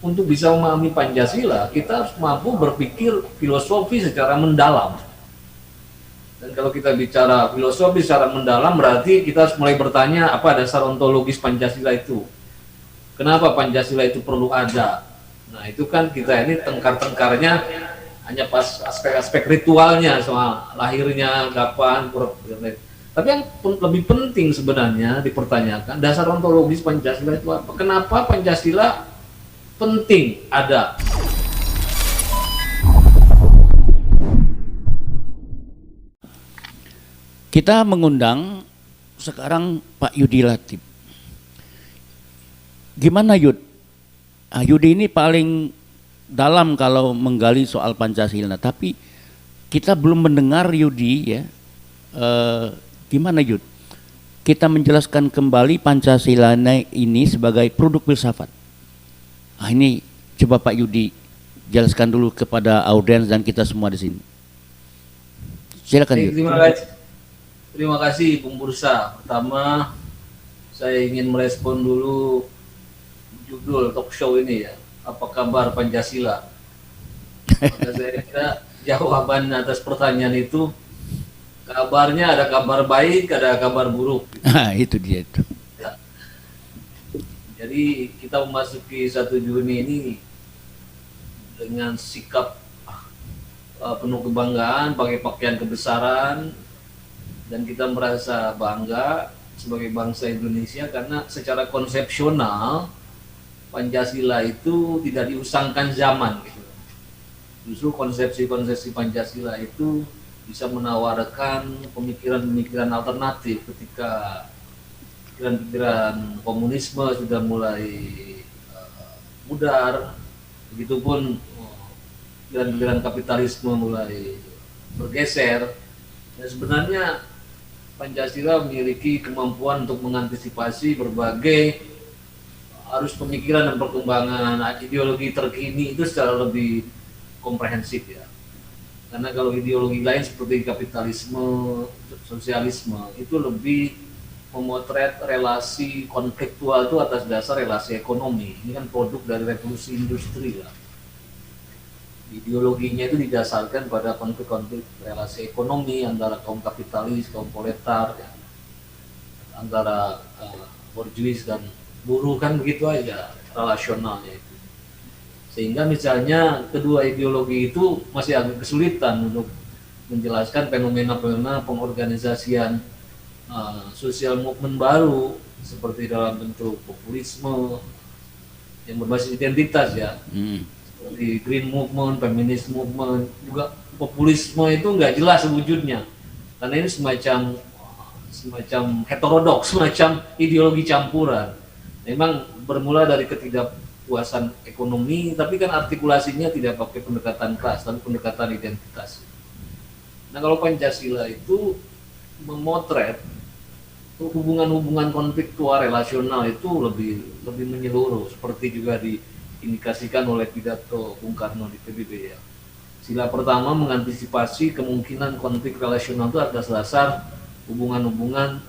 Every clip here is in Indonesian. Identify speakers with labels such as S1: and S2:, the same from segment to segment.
S1: untuk bisa memahami Pancasila, kita harus mampu berpikir filosofi secara mendalam. Dan kalau kita bicara filosofi secara mendalam, berarti kita harus mulai bertanya apa dasar ontologis Pancasila itu. Kenapa Pancasila itu perlu ada? Nah itu kan kita ini tengkar-tengkarnya hanya pas aspek-aspek ritualnya, soal lahirnya, kapan, tapi yang lebih penting sebenarnya dipertanyakan dasar ontologis Pancasila itu apa? Kenapa Pancasila penting ada?
S2: Kita mengundang sekarang Pak Yudi Latif. Gimana Yud? Yudi ini paling dalam kalau menggali soal Pancasila, tapi kita belum mendengar Yudi ya. Gimana Yud? Kita menjelaskan kembali Pancasila ini sebagai produk filsafat. Ini coba Pak Yudi jelaskan dulu kepada audiens dan kita semua di sini. Silakan Yud.
S1: Terima kasih Bung Bursa. Pertama saya ingin merespon dulu judul talk show ini ya. Apa kabar Pancasila? Maka saya kira jawaban atas pertanyaan itu kabarnya ada kabar baik, ada kabar buruk.
S2: Itu dia itu.
S1: Ya. Jadi kita memasuki 1 Juni ini dengan sikap penuh kebanggaan, pakai pakaian kebesaran, dan kita merasa bangga sebagai bangsa Indonesia karena secara konsepsional Pancasila itu tidak diusangkan zaman gitu. Justru konsepsi-konsepsi Pancasila itu bisa menawarkan pemikiran-pemikiran alternatif ketika pikiran-pikiran komunisme sudah mulai mudar, begitupun pikiran-pikiran kapitalisme mulai bergeser. Dan sebenarnya Pancasila memiliki kemampuan untuk mengantisipasi berbagai arus pemikiran dan perkembangan ideologi terkini itu secara lebih komprehensif ya. Karena kalau ideologi lain seperti kapitalisme, sosialisme itu lebih memotret relasi konfliktual itu atas dasar relasi ekonomi. Ini kan produk dari revolusi industri lah. Ideologinya itu didasarkan pada konflik-konflik relasi ekonomi antara kaum kapitalis, kaum proletar, ya. Antara borjuis dan buruh, kan begitu aja relasionalnya itu. Sehingga misalnya kedua ideologi itu masih agak kesulitan untuk menjelaskan fenomena-fenomena pengorganisasian sosial movement baru seperti dalam bentuk populisme yang berbasis identitas ya. Seperti Green Movement, Feminist Movement, juga populisme itu nggak jelas wujudnya, karena ini semacam heterodoks, semacam ideologi campuran. Memang bermula dari ketidakpuasan ekonomi, tapi kan artikulasinya tidak pakai pendekatan kelas, tapi pendekatan identitas. Nah kalau Pancasila itu memotret hubungan-hubungan konfliktual relasional itu lebih menyeluruh, seperti juga diindikasikan oleh pidato Bung Karno di PBB ya. Sila pertama mengantisipasi kemungkinan konflik relasional itu atas dasar hubungan-hubungan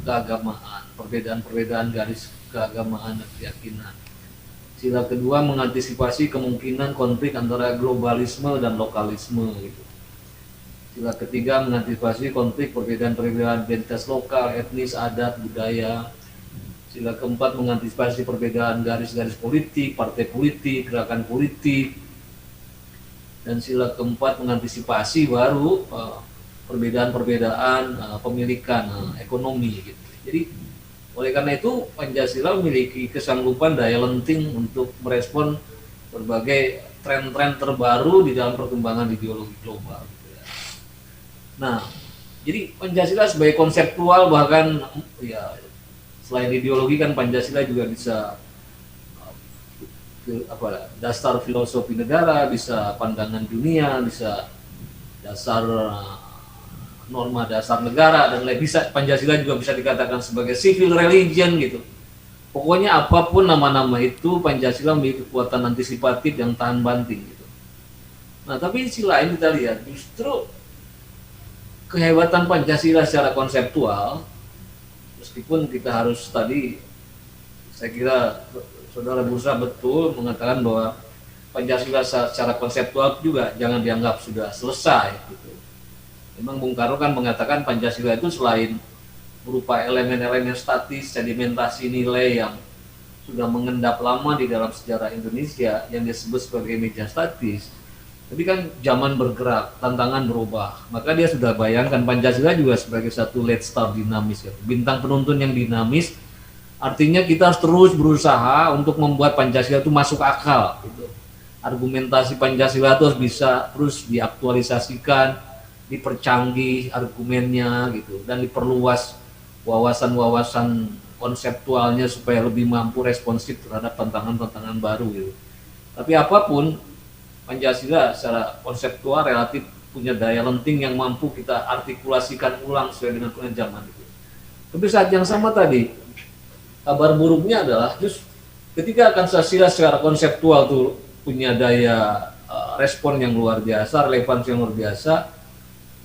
S1: keagamaan, perbedaan-perbedaan garis keagamaan dan keyakinan. Sila kedua mengantisipasi kemungkinan konflik antara globalisme dan lokalisme gitu. Sila ketiga mengantisipasi konflik perbedaan-perbedaan identitas lokal, etnis, adat, budaya. Sila keempat mengantisipasi perbedaan garis-garis politik, partai politik, gerakan politik. Dan sila keempat mengantisipasi baru perbedaan-perbedaan pemilikan ekonomi gitu. Jadi oleh karena itu Pancasila memiliki kesanggupan daya lenting untuk merespon berbagai tren-tren terbaru di dalam perkembangan ideologi global. Nah, jadi Pancasila sebagai konseptual, bahkan ya selain ideologi kan Pancasila juga bisa dasar filosofi negara, bisa pandangan dunia, bisa dasar norma dasar negara, dan bisa Pancasila juga bisa dikatakan sebagai civil religion gitu. Pokoknya apapun nama-nama itu, Pancasila memiliki kekuatan antisipatif yang tahan banting gitu. Nah, tapi di sisi lain kita lihat justru kehebatan Pancasila secara konseptual, meskipun kita harus tadi, saya kira Saudara Bursa betul mengatakan bahwa Pancasila secara konseptual juga jangan dianggap sudah selesai gitu. Memang Bung Karno kan mengatakan Pancasila itu selain berupa elemen-elemen statis, sedimentasi nilai yang sudah mengendap lama di dalam sejarah Indonesia yang disebut sebagai meja statis. Tapi kan zaman bergerak, tantangan berubah. Maka dia sudah bayangkan Pancasila juga sebagai satu lead star dinamis, ya. Bintang penuntun yang dinamis. Artinya kita harus terus berusaha untuk membuat Pancasila itu masuk akal. Gitu. Argumentasi Pancasila itu harus bisa terus diaktualisasikan, dipercanggih argumennya, gitu, dan diperluas wawasan-wawasan konseptualnya supaya lebih mampu responsif terhadap tantangan-tantangan baru. Gitu. Tapi apapun, Pancasila secara konseptual relatif punya daya lenting yang mampu kita artikulasikan ulang sesuai dengan zaman itu. Tapi saat yang sama tadi, kabar buruknya adalah just ketika Pancasila secara konseptual tuh punya daya respon yang luar biasa, relevansi yang luar biasa,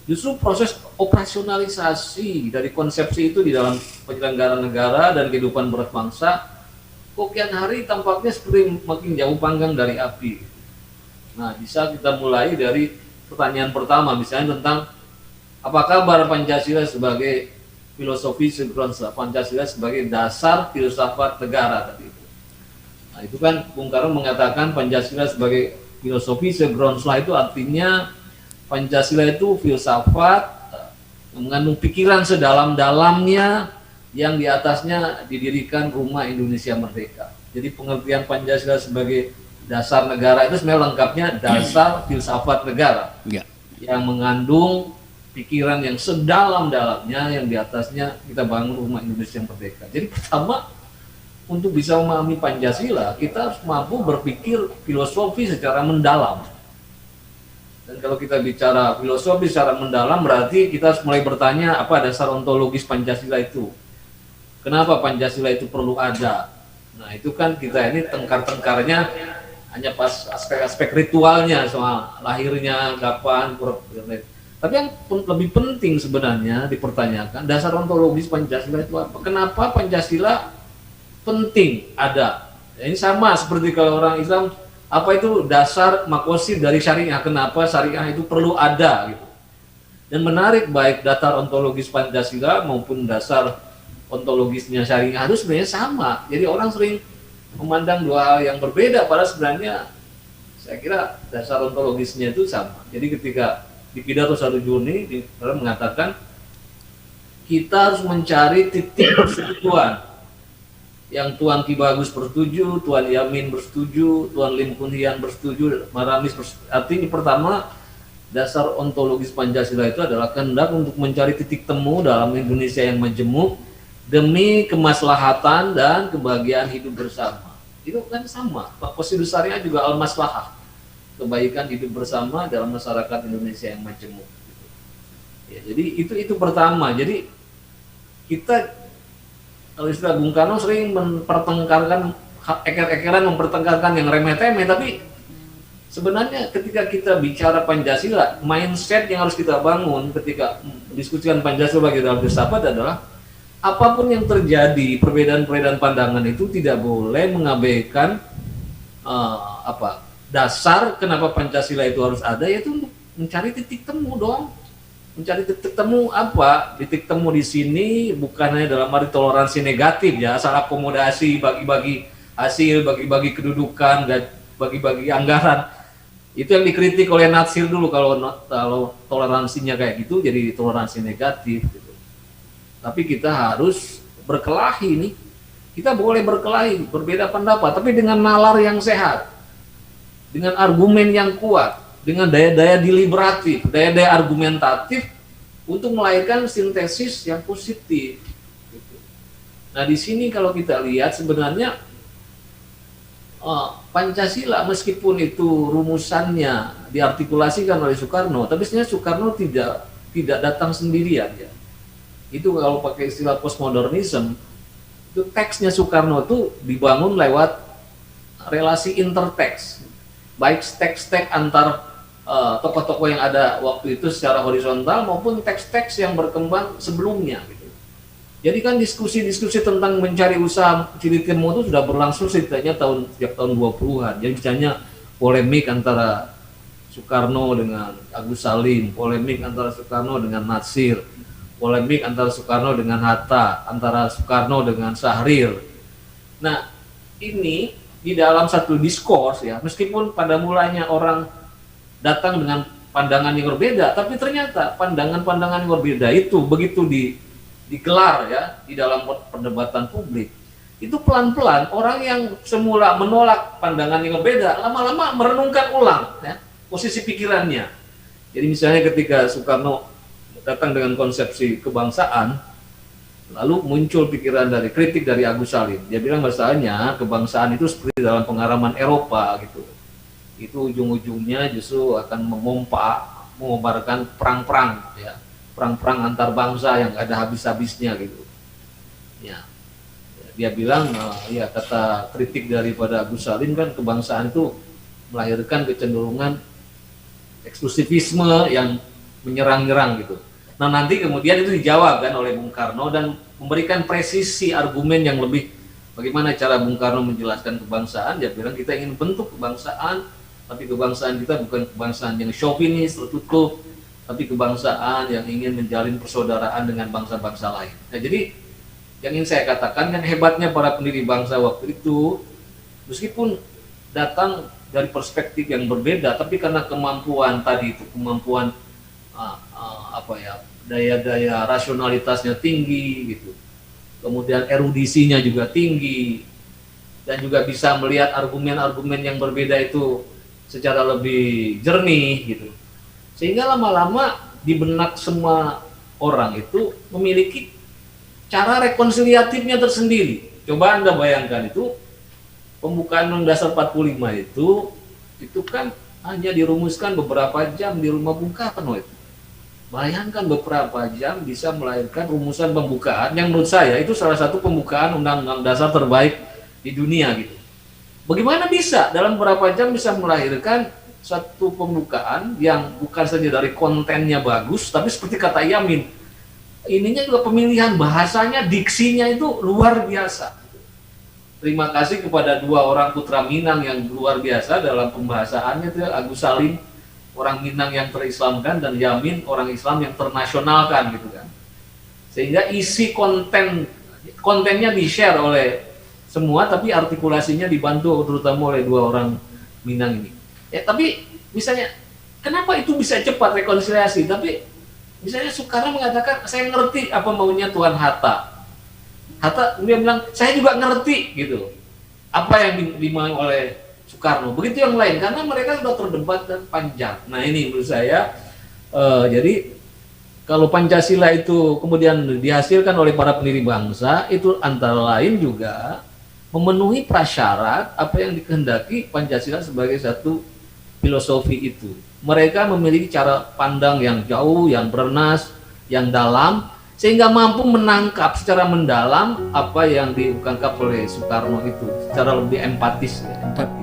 S1: justru proses operasionalisasi dari konsepsi itu di dalam penyelenggaraan negara dan kehidupan berbangsa kok kian hari tampaknya seperti makin jauh panggang dari api. Nah, bisa kita mulai dari pertanyaan pertama, misalnya tentang apa kabar Pancasila sebagai filosofi segroundsel, Pancasila sebagai dasar filsafat negara tadi itu. Nah, itu kan Bung Karno mengatakan Pancasila sebagai filosofi segroundsel itu artinya Pancasila itu filsafat mengandung pikiran sedalam-dalamnya yang di atasnya didirikan rumah Indonesia Merdeka. Jadi pengertian Pancasila sebagai dasar negara itu sebenarnya lengkapnya dasar filsafat negara, ya, yang mengandung pikiran yang sedalam-dalamnya yang di atasnya kita bangun rumah Indonesia yang merdeka. Jadi pertama, untuk bisa memahami Pancasila kita harus mampu berpikir filosofi secara mendalam. Dan kalau kita bicara filosofi secara mendalam berarti kita harus mulai bertanya apa dasar ontologis Pancasila itu. Kenapa Pancasila itu perlu ada? Nah, itu kan kita ini tengkar-tengkarnya hanya pas aspek-aspek ritualnya soal lahirnya kapan, tapi yang lebih penting sebenarnya dipertanyakan dasar ontologis Pancasila itu apa? Kenapa Pancasila penting ada? Ya, ini sama seperti kalau orang Islam apa itu dasar makosid dari syariah, kenapa syariah itu perlu ada gitu. Dan menarik baik dasar ontologis Pancasila maupun dasar ontologisnya syariah itu sebenarnya sama. Jadi orang sering memandang dua hal yang berbeda, padahal sebenarnya saya kira dasar ontologisnya itu sama. Jadi ketika di pidato 1 Juni mengatakan kita harus mencari titik persetujuan yang Tuan Ki Bagus bersetuju, Tuan Yamin bersetuju, Tuan Lim Kun Hian bersetuju, Maramis bersetuju. Artinya pertama, dasar ontologis Pancasila itu adalah kehendak untuk mencari titik temu dalam Indonesia yang majemuk demi kemaslahatan dan kebahagiaan hidup bersama. Itu kan sama. Prosedur syariah juga al-maslahah, kebaikan hidup bersama dalam masyarakat Indonesia yang majemuk. Ya, jadi itu pertama. Jadi kita kalau istilah Bung Karno sering mempertengkarkan eker-ekeran, mempertengkarkan yang remeh-temeh, tapi sebenarnya ketika kita bicara Pancasila, mindset yang harus kita bangun ketika diskusikan Pancasila bagi dalam filsafat adalah apapun yang terjadi, perbedaan-perbedaan pandangan itu tidak boleh mengabaikan dasar kenapa Pancasila itu harus ada, yaitu untuk mencari titik temu dong. Mencari titik temu apa? Titik temu di sini bukan hanya dalam arti toleransi negatif ya, asal akomodasi, bagi-bagi hasil, bagi-bagi kedudukan, bagi-bagi anggaran. Itu yang dikritik oleh Natsir dulu kalau toleransinya kayak gitu jadi toleransi negatif gitu. Tapi kita harus berkelahi nih. Kita boleh berkelahi, berbeda pendapat, tapi dengan nalar yang sehat. Dengan argumen yang kuat, dengan daya-daya deliberatif, daya-daya argumentatif untuk melahirkan sintesis yang positif. Nah, di sini kalau kita lihat sebenarnya Pancasila meskipun itu rumusannya diartikulasikan oleh Soekarno, tapi sebenarnya Soekarno tidak datang sendirian ya. Itu kalau pakai istilah postmodernism, itu teksnya Soekarno itu dibangun lewat relasi interteks, baik teks-teks antar tokoh-tokoh yang ada waktu itu secara horizontal maupun teks-teks yang berkembang sebelumnya gitu. Jadi kan diskusi-diskusi tentang mencari usaha Cilik Temo itu sudah berlangsung setidaknya sejak tahun 20-an. Jadi misalnya polemik antara Soekarno dengan Agus Salim, polemik antara Soekarno dengan Natsir, polemik antara Soekarno dengan Hatta, antara Soekarno dengan Syahrir. Nah, ini di dalam satu diskurs ya, meskipun pada mulanya orang datang dengan pandangan yang berbeda, tapi ternyata pandangan-pandangan yang berbeda itu begitu digelar ya di dalam perdebatan publik, itu pelan-pelan orang yang semula menolak pandangan yang berbeda lama-lama merenungkan ulang ya, posisi pikirannya. Jadi misalnya ketika Soekarno datang dengan konsepsi kebangsaan, lalu muncul pikiran dari kritik dari Agus Salim. Dia bilang bahasanya kebangsaan itu seperti dalam pengaraman Eropa gitu. Itu ujung-ujungnya justru akan mengobarkan perang-perang ya, perang-perang antar bangsa yang ada habis-habisnya gitu. Ya, dia bilang ya kata kritik daripada Agus Salim kan kebangsaan itu melahirkan kecenderungan eksklusivisme yang menyerang-nyerang gitu. Nah nanti kemudian itu dijawab kan oleh Bung Karno dan memberikan presisi argumen yang lebih bagaimana cara Bung Karno menjelaskan kebangsaan. Dia bilang kita ingin bentuk kebangsaan, tapi kebangsaan kita bukan kebangsaan yang chauvinis, tertutup, tapi kebangsaan yang ingin menjalin persaudaraan dengan bangsa-bangsa lain. Nah jadi yang ingin saya katakan kan hebatnya para pendiri bangsa waktu itu, meskipun datang dari perspektif yang berbeda, tapi karena kemampuan tadi itu, kemampuan daya-daya rasionalitasnya tinggi gitu, kemudian erudisinya juga tinggi, dan juga bisa melihat argumen-argumen yang berbeda itu secara lebih jernih gitu, sehingga lama-lama di benak semua orang itu memiliki cara rekonsiliatifnya tersendiri. Coba Anda bayangkan itu pembukaan Undang-Undang Dasar 45 itu kan hanya dirumuskan beberapa jam di rumah Bung Karno itu. Bayangkan beberapa jam bisa melahirkan rumusan pembukaan yang menurut saya itu salah satu pembukaan Undang-Undang Dasar terbaik di dunia gitu. Bagaimana bisa dalam beberapa jam bisa melahirkan satu pembukaan yang bukan saja dari kontennya bagus, tapi seperti kata Yamin, ininya juga pemilihan bahasanya, diksinya itu luar biasa. Terima kasih kepada dua orang putra Minang yang luar biasa dalam pembahasannya itu, Agus Salim orang Minang yang terislamkan dan Yamin orang Islam yang ternasionalkan gitu kan, sehingga isi kontennya di-share oleh semua, tapi artikulasinya dibantu terutama oleh dua orang Minang ini ya. Tapi misalnya kenapa itu bisa cepat rekonsiliasi, tapi misalnya Soekarno mengatakan saya ngerti apa maunya Tuan Hatta, dia bilang saya juga ngerti gitu apa yang dimau oleh Soekarno, begitu yang lain, karena mereka sudah terdebat dan panjang. Nah ini menurut saya jadi kalau Pancasila itu kemudian dihasilkan oleh para pendiri bangsa, itu antara lain juga memenuhi prasyarat apa yang dikehendaki Pancasila sebagai satu filosofi itu. Mereka memiliki cara pandang yang jauh, yang bernas, yang dalam, sehingga mampu menangkap secara mendalam apa yang diungkapkan oleh Soekarno itu secara lebih empatis ya, empati.